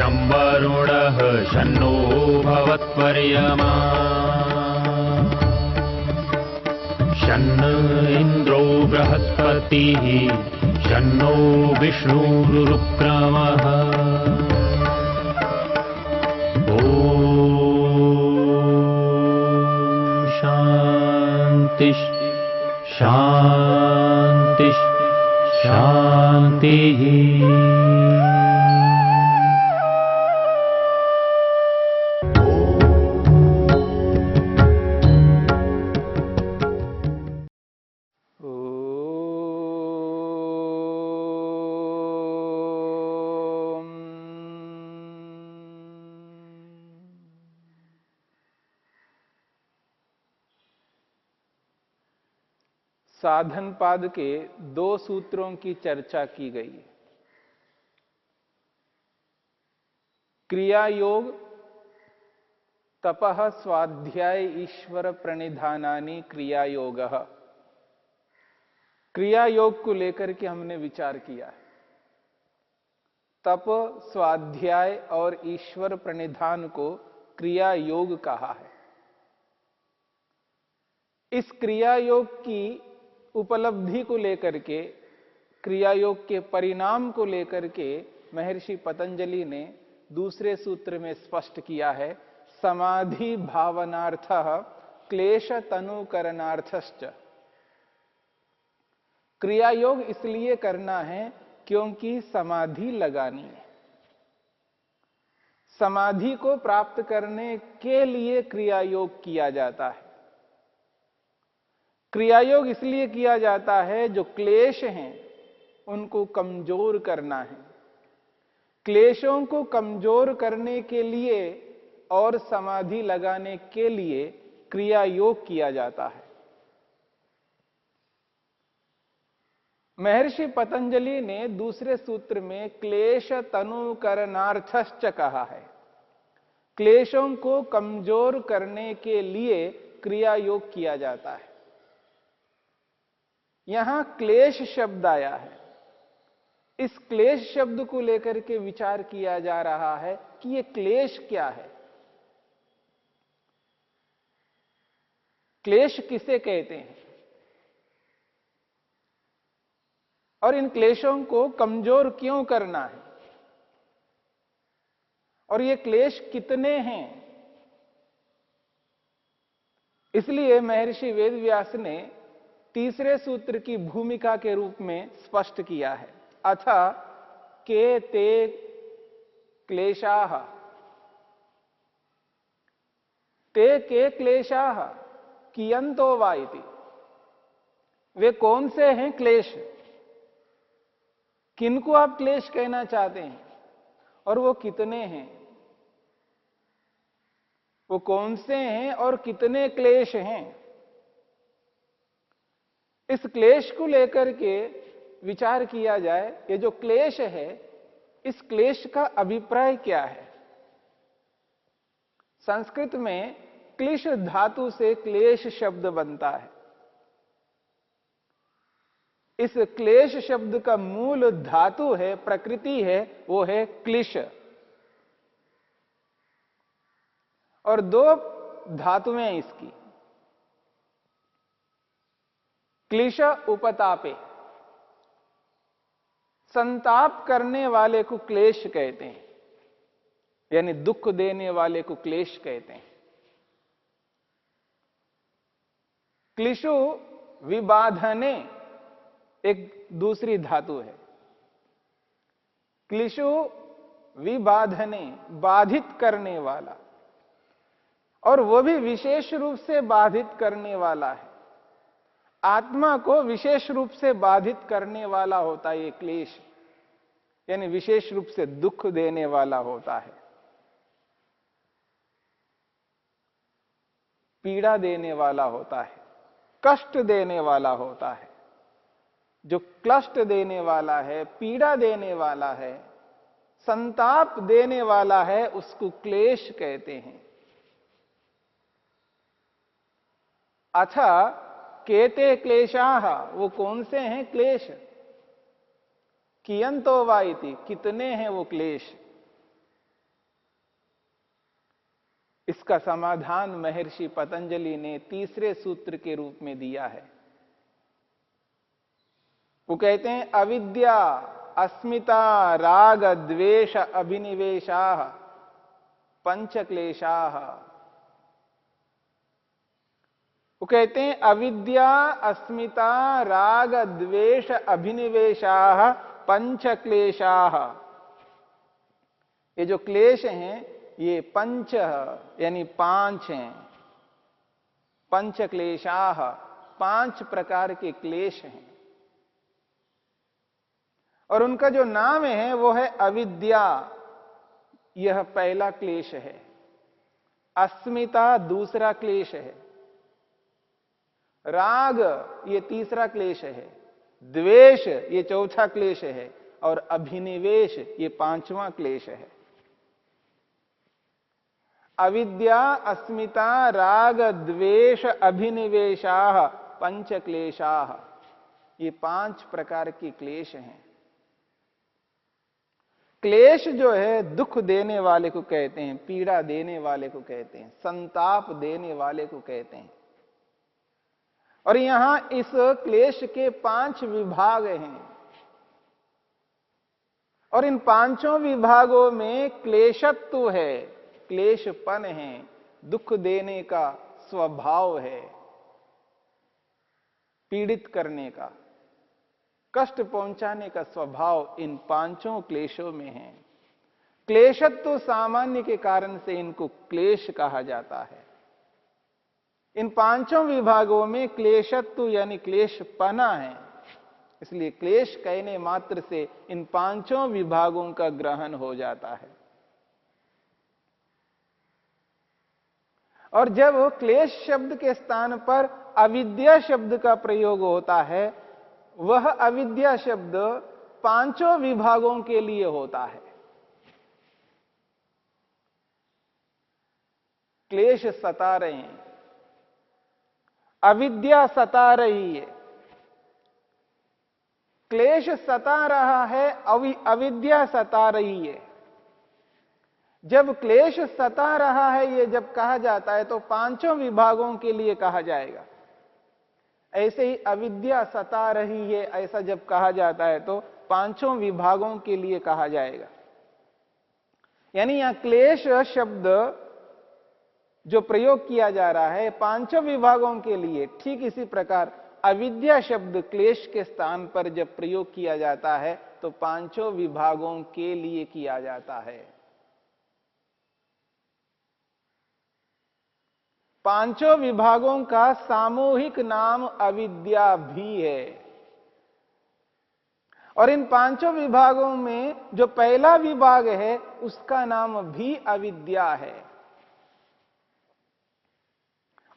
शं वरुणः शन्नो भवत्पर्यमा शन्न इन्द्रो बृहस्पतिः शन्नो विष्णुरुक्रमः ॐ शान्ति शान्ति शान्तिः। साधन पाद के 2 सूत्रों की चर्चा की गई। क्रिया योग, तपः स्वाध्याय ईश्वर प्रणिधानानि क्रिया योगः। क्रिया योग को लेकर के हमने विचार किया है। तप, स्वाध्याय और ईश्वर प्रणिधान को क्रिया योग कहा है। इस क्रिया योग की उपलब्धि को लेकर के, क्रिया योग के परिणाम को लेकर के महर्षि पतंजलि ने दूसरे सूत्र में स्पष्ट किया है, समाधि भावनार्थः क्लेश तनुकरणार्थश्च। क्रिया योग इसलिए करना है क्योंकि समाधि लगानी है। समाधि को प्राप्त करने के लिए क्रिया योग किया जाता है। क्रिया योग इसलिए किया जाता है जो क्लेश हैं उनको कमजोर करना है। क्लेशों को कमजोर करने के लिए और समाधि लगाने के लिए क्रिया योग किया जाता है। महर्षि पतंजलि ने दूसरे सूत्र में क्लेश तनुकरणार्थश्च कहा है। क्लेशों को कमजोर करने के लिए क्रिया योग किया जाता है। यहां क्लेश शब्द आया है। इस क्लेश शब्द को लेकर के विचार किया जा रहा है कि यह क्लेश क्या है। क्लेश किसे कहते हैं और इन क्लेशों को कमजोर क्यों करना है, और ये क्लेश कितने हैं। इसलिए महर्षि वेदव्यास ने तीसरे सूत्र की भूमिका के रूप में स्पष्ट किया है। अथ के ते क्लेशाः, ते के क्लेशाः कियंतो वा इति। वे कौन से हैं क्लेश, किनको आप क्लेश कहना चाहते हैं, और वो कितने हैं। वो कौन से हैं और कितने क्लेश हैं। इस क्लेश को लेकर के विचार किया जाए। ये जो क्लेश है, इस क्लेश का अभिप्राय क्या है। संस्कृत में क्लिश धातु से क्लेश शब्द बनता है। इस क्लेश शब्द का मूल धातु है, प्रकृति है, वो है क्लिश। और 2 धातुएं इसकी। क्लिश उपतापे, संताप करने वाले को क्लेश कहते हैं, यानी दुख देने वाले को क्लेश कहते हैं। क्लिशु विबाधने एक दूसरी धातु है। क्लिशु विबाधने, बाधित करने वाला, और वो भी विशेष रूप से बाधित करने वाला है। आत्मा को विशेष रूप से बाधित करने वाला होता है ये क्लेश, यानी विशेष रूप से दुख देने वाला होता है, पीड़ा देने वाला होता है, कष्ट देने वाला होता है। जो क्लिष्ट देने वाला है, पीड़ा देने वाला है, संताप देने वाला है, उसको क्लेश कहते हैं। अच्छा, केते क्लेशाः, वो कौन से हैं क्लेश। कियंतो वा इति, कितने हैं वो क्लेश। इसका समाधान महर्षि पतंजलि ने तीसरे सूत्र के रूप में दिया है। वो कहते हैं अविद्या अस्मिता राग द्वेष अभिनिवेशा पंच क्लेशा। वो कहते हैं अविद्या अस्मिता राग द्वेष अभिनिवेशा पंच क्लेशा। ये जो क्लेश हैं ये पंच यानी पांच हैं। पंच क्लेशा, पांच प्रकार के क्लेश हैं और उनका जो नाम है वो है अविद्या, यह पहला क्लेश है। अस्मिता दूसरा क्लेश है। राग ये तीसरा क्लेश है। द्वेष ये चौथा क्लेश है और अभिनिवेश ये पांचवा क्लेश है। अविद्या अस्मिता राग द्वेष अभिनिवेशा पंच क्लेशा, ये पांच प्रकार के क्लेश हैं। क्लेश जो है दुख देने वाले को कहते हैं, पीड़ा देने वाले को कहते हैं, संताप देने वाले को कहते हैं। और यहां इस क्लेश के पांच विभाग हैं और इन पांचों विभागों में क्लेशत्व है, क्लेशपन है, दुख देने का स्वभाव है, पीड़ित करने का, कष्ट पहुंचाने का स्वभाव इन पांचों क्लेशों में है। क्लेशत्व सामान्य के कारण से इनको क्लेश कहा जाता है। इन पांचों विभागों में क्लेशत्व यानी क्लेशपना है, इसलिए क्लेश कहने मात्र से इन पांचों विभागों का ग्रहण हो जाता है। और जब क्लेश शब्द के स्थान पर अविद्या शब्द का प्रयोग होता है, वह अविद्या शब्द पांचों विभागों के लिए होता है। क्लेश सता रहे हैं, अविद्या सता रही है। क्लेश सता रहा है, अविद्या सता रही है। जब क्लेश सता रहा है ये जब कहा जाता है तो पांचों विभागों के लिए कहा जाएगा। ऐसे ही अविद्या सता रही है ऐसा जब कहा जाता है तो पांचों विभागों के लिए कहा जाएगा। यानी यहां क्लेश शब्द जो प्रयोग किया जा रहा है पांचों विभागों के लिए, ठीक इसी प्रकार अविद्या शब्द क्लेश के स्थान पर जब प्रयोग किया जाता है तो पांचों विभागों के लिए किया जाता है। पांचों विभागों का सामूहिक नाम अविद्या भी है और इन पांचों विभागों में जो पहला विभाग है उसका नाम भी अविद्या है।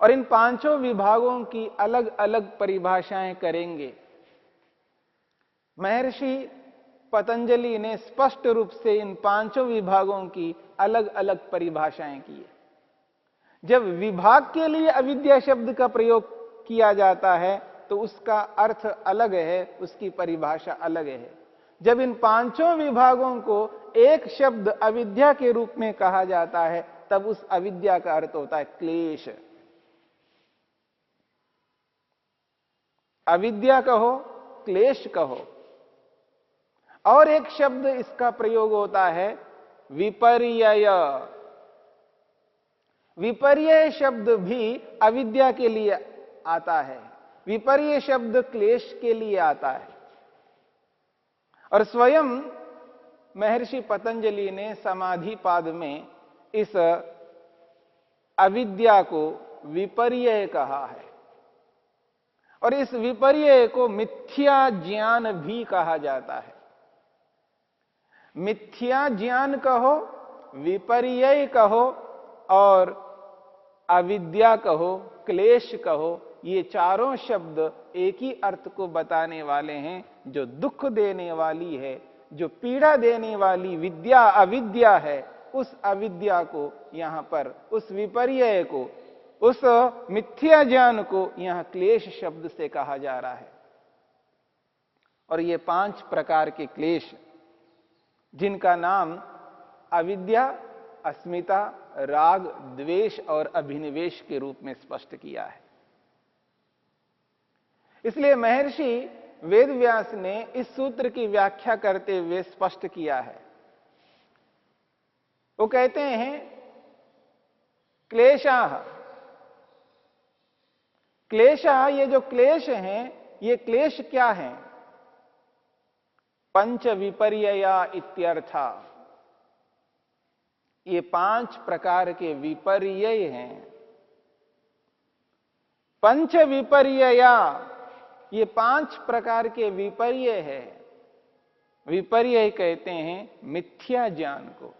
और इन पांचों विभागों की अलग अलग परिभाषाएं करेंगे। महर्षि पतंजलि ने स्पष्ट रूप से इन पांचों विभागों की अलग अलग परिभाषाएं की है। जब विभाग के लिए अविद्या शब्द का प्रयोग किया जाता है तो उसका अर्थ अलग है, उसकी परिभाषा अलग है। जब इन पांचों विभागों को एक शब्द अविद्या के रूप में कहा जाता है तब उस अविद्या का अर्थ होता है क्लेश। अविद्या कहो, क्लेश कहो। और एक शब्द इसका प्रयोग होता है विपर्यय। विपर्यय शब्द भी अविद्या के लिए आता है, विपर्यय शब्द क्लेश के लिए आता है। और स्वयं महर्षि पतंजलि ने समाधि पाद में इस अविद्या को विपर्यय कहा है और इस विपर्यय को मिथ्या ज्ञान भी कहा जाता है। मिथ्या ज्ञान कहो, विपर्यय कहो और अविद्या कहो, क्लेश कहो, ये चारों शब्द एक ही अर्थ को बताने वाले हैं। जो दुख देने वाली है, जो पीड़ा देने वाली विद्या अविद्या है, उस अविद्या को यहां पर, उस विपर्यय को, उस मिथ्या ज्ञान को यहां क्लेश शब्द से कहा जा रहा है। और ये पांच प्रकार के क्लेश जिनका नाम अविद्या, अस्मिता, राग, द्वेष और अभिनिवेश के रूप में स्पष्ट किया है। इसलिए महर्षि वेदव्यास ने इस सूत्र की व्याख्या करते हुए स्पष्ट किया है। वो कहते हैं क्लेशाः, क्लेशाः, ये जो क्लेश हैं, ये क्लेश क्या हैं? पंच विपर्यया इत्यर्था, ये 5 प्रकार के विपर्य हैं। पंच विपर्यया, ये 5 प्रकार के विपर्य है। विपर्य कहते हैं मिथ्या ज्ञान को,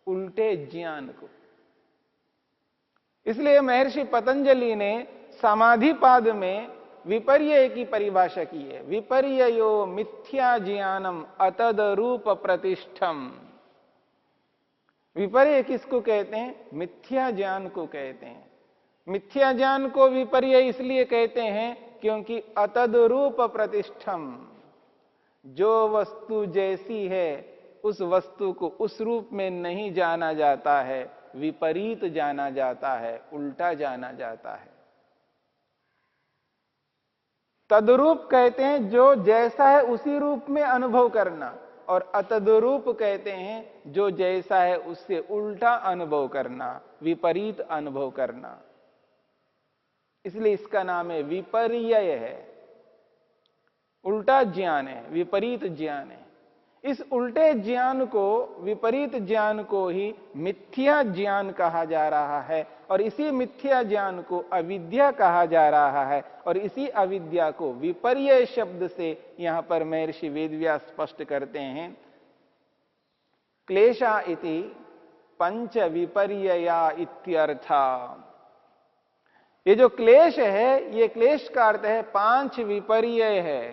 उल्टे ज्ञान को। इसलिए महर्षि पतंजलि ने समाधिपाद में विपर्य की परिभाषा की है। विपर्यो मिथ्या ज्ञानम अतदरूप प्रतिष्ठम। विपर्य किसको कहते हैं? मिथ्या ज्ञान को कहते हैं। मिथ्या ज्ञान को विपर्य इसलिए कहते हैं क्योंकि अतदरूप प्रतिष्ठम, जो वस्तु जैसी है उस वस्तु को उस रूप में नहीं जाना जाता है, विपरीत जाना जाता है, उल्टा जाना जाता है। तद्रूप कहते हैं जो जैसा है उसी रूप में अनुभव करना, और अतद्रूप कहते हैं जो जैसा है उससे उल्टा अनुभव करना, विपरीत अनुभव करना। इसलिए इसका नाम है विपर्य है, उल्टा ज्ञान है, विपरीत ज्ञान है। इस उल्टे ज्ञान को, विपरीत ज्ञान को ही मिथ्या ज्ञान कहा जा रहा है, और इसी मिथ्या ज्ञान को अविद्या कहा जा रहा है, और इसी अविद्या को विपर्य शब्द से यहां पर महर्षि वेदव्यास स्पष्ट करते हैं। क्लेशा इति पंच विपर्यया इत्यर्था। ये जो क्लेश है, ये क्लेश का अर्थ है 5 विपर्य है,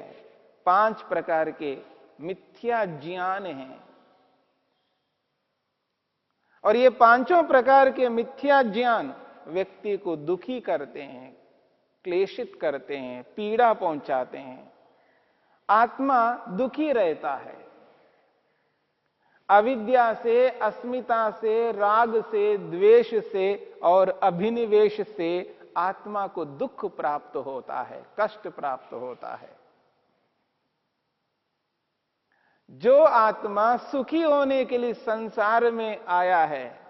5 प्रकार के मिथ्या ज्ञान हैं। और ये 5 प्रकार के मिथ्या ज्ञान व्यक्ति को दुखी करते हैं, क्लेशित करते हैं, पीड़ा पहुंचाते हैं। आत्मा दुखी रहता है। अविद्या से, अस्मिता से, राग से, द्वेष से और अभिनिवेश से आत्मा को दुख प्राप्त होता है, कष्ट प्राप्त होता है। जो आत्मा सुखी होने के लिए संसार में आया है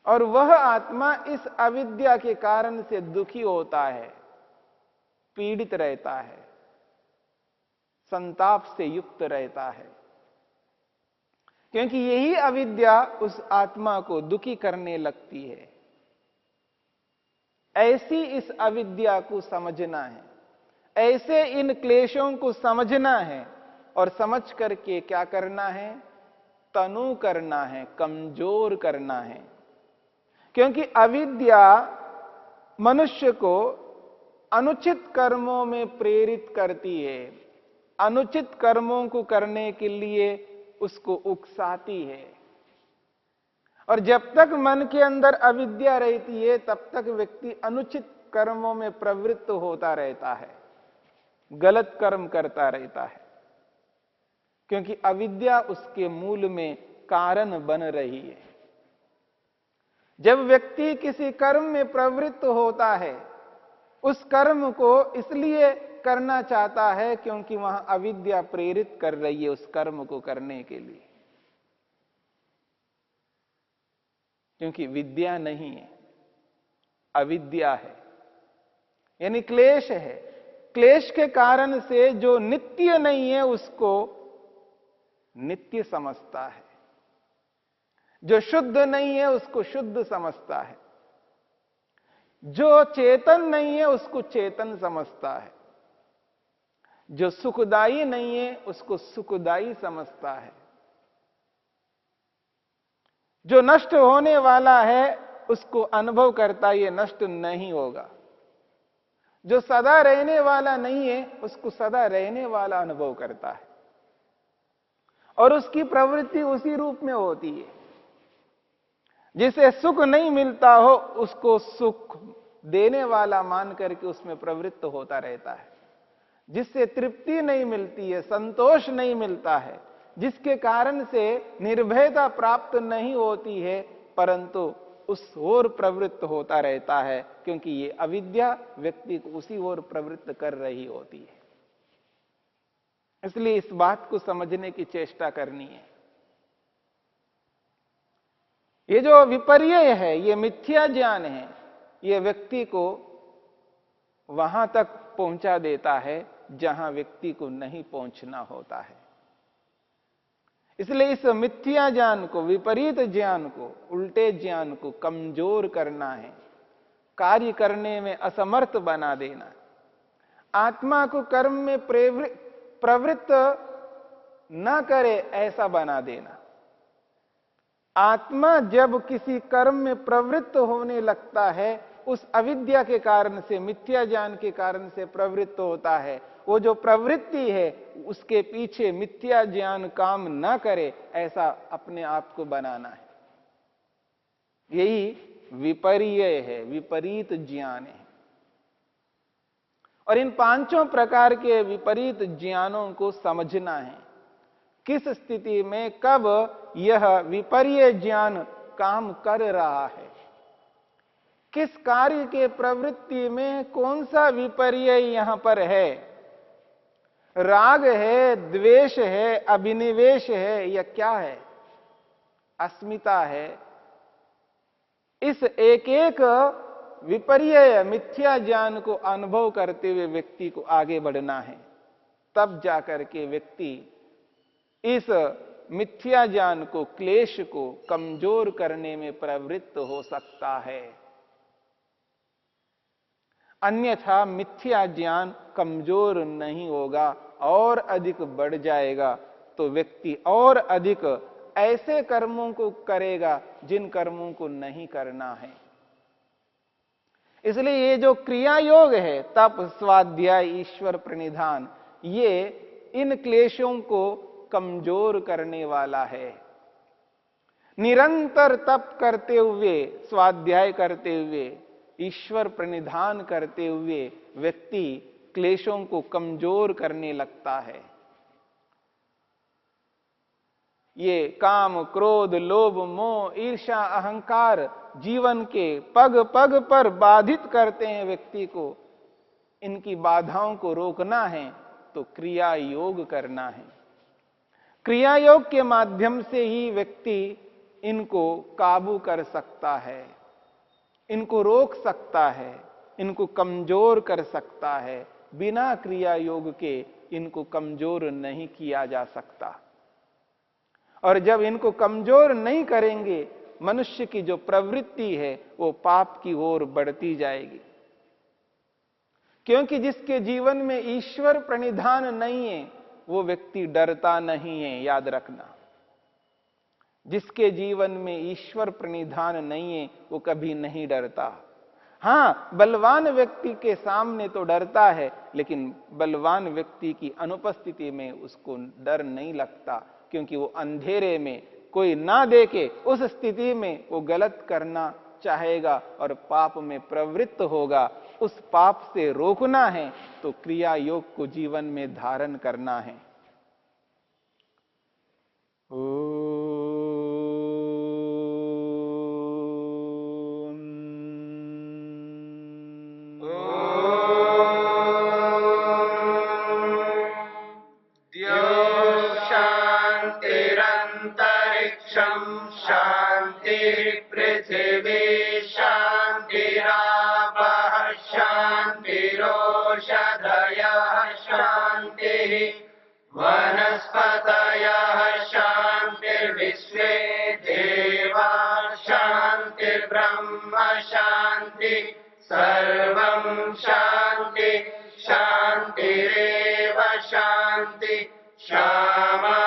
और वह आत्मा इस अविद्या के कारण से दुखी होता है, पीड़ित रहता है, संताप से युक्त रहता है, क्योंकि यही अविद्या उस आत्मा को दुखी करने लगती है। ऐसी इस अविद्या को समझना है, ऐसे इन क्लेशों को समझना है, और समझ करके क्या करना है? तनु करना है, कमजोर करना है। क्योंकि अविद्या मनुष्य को अनुचित कर्मों में प्रेरित करती है, अनुचित कर्मों को करने के लिए उसको उकसाती है। और जब तक मन के अंदर अविद्या रहती है तब तक व्यक्ति अनुचित कर्मों में प्रवृत्त होता रहता है, गलत कर्म करता रहता है, क्योंकि अविद्या उसके मूल में कारण बन रही है। जब व्यक्ति किसी कर्म में प्रवृत्त होता है, उस कर्म को इसलिए करना चाहता है क्योंकि वहां अविद्या प्रेरित कर रही है उस कर्म को करने के लिए, क्योंकि विद्या नहीं है, अविद्या है, यानी क्लेश है। क्लेश के कारण से जो नित्य नहीं है उसको नित्य समझता है, जो शुद्ध नहीं है उसको शुद्ध समझता है, जो चेतन नहीं है उसको चेतन समझता है, जो सुखदायी नहीं है उसको सुखदायी समझता है, जो नष्ट होने वाला है उसको अनुभव करता है ये नष्ट नहीं होगा, जो सदा रहने वाला नहीं है उसको सदा रहने वाला अनुभव करता है, और उसकी प्रवृत्ति उसी रूप में होती है। जिसे सुख नहीं मिलता हो उसको सुख देने वाला मान करके उसमें प्रवृत्त होता रहता है। जिससे तृप्ति नहीं मिलती है, संतोष नहीं मिलता है, जिसके कारण से निर्भयता प्राप्त नहीं होती है, परंतु उस ओर प्रवृत्त होता रहता है, क्योंकि ये अविद्या व्यक्ति को उसी ओर प्रवृत्त कर रही होती है। इसलिए इस बात को समझने की चेष्टा करनी है। ये जो विपर्यय है, ये मिथ्या ज्ञान है, ये व्यक्ति को वहां तक पहुंचा देता है जहां व्यक्ति को नहीं पहुंचना होता है। इसलिए इस मिथ्या ज्ञान को, विपरीत ज्ञान को, उल्टे ज्ञान को कमजोर करना है, कार्य करने में असमर्थ बना देना, आत्मा को कर्म में प्रवृत्त न करे ऐसा बना देना। आत्मा जब किसी कर्म में प्रवृत्त होने लगता है, उस अविद्या के कारण से, मिथ्या ज्ञान के कारण से प्रवृत्त होता है। वो जो प्रवृत्ति है उसके पीछे मिथ्या ज्ञान काम न करे ऐसा अपने आप को बनाना है। यही विपर्यय है, विपरीत ज्ञान है। और इन पांचों प्रकार के विपरीत ज्ञानों को समझना है, किस स्थिति में कब यह विपर्यय ज्ञान काम कर रहा है, किस कार्य के प्रवृत्ति में कौन सा विपर्यय यहां पर है, राग है, द्वेष है, अभिनिवेश है, या क्या है, अस्मिता है। इस एक एक विपर्यय मिथ्या ज्ञान को अनुभव करते हुए व्यक्ति को आगे बढ़ना है। तब जाकर के व्यक्ति इस मिथ्या ज्ञान को, क्लेश को कमजोर करने में प्रवृत्त हो सकता है। अन्यथा मिथ्या ज्ञान कमजोर नहीं होगा और अधिक बढ़ जाएगा, तो व्यक्ति और अधिक ऐसे कर्मों को करेगा जिन कर्मों को नहीं करना है। इसलिए ये जो क्रिया योग है, तप, स्वाध्याय, ईश्वर प्रणिधान, ये इन क्लेशों को कमजोर करने वाला है। निरंतर तप करते हुए, स्वाध्याय करते हुए, ईश्वर प्रणिधान करते हुए व्यक्ति क्लेशों को कमजोर करने लगता है। ये काम, क्रोध, लोभ, मोह, ईर्ष्या, अहंकार जीवन के पग पग पर बाधित करते हैं व्यक्ति को। इनकी बाधाओं को रोकना है तो क्रिया योग करना है। क्रिया योग के माध्यम से ही व्यक्ति इनको काबू कर सकता है, इनको रोक सकता है, इनको कमजोर कर सकता है। बिना क्रिया योग के इनको कमजोर नहीं किया जा सकता। और जब इनको कमजोर नहीं करेंगे, मनुष्य की जो प्रवृत्ति है वो पाप की ओर बढ़ती जाएगी। क्योंकि जिसके जीवन में ईश्वर प्रणिधान नहीं है वो व्यक्ति डरता नहीं है, याद रखना। जिसके जीवन में ईश्वर प्रणिधान नहीं है वो कभी नहीं डरता। हां, बलवान व्यक्ति के सामने तो डरता है, लेकिन बलवान व्यक्ति की अनुपस्थिति में उसको डर नहीं लगता, क्योंकि वो अंधेरे में कोई ना देखे उस स्थिति में वो गलत करना चाहेगा और पाप में प्रवृत्त होगा। उस पाप से रोकना है तो क्रिया योग को जीवन में धारण करना है। शांति पृथ्वी शांतिरापः शांतिरोषधयः शांतिः वनस्पतयः शांतिर्विश्वे देवा शांतिर्ब्रह्म शांति सर्वं शांति शांतिरेव शांति श्यामा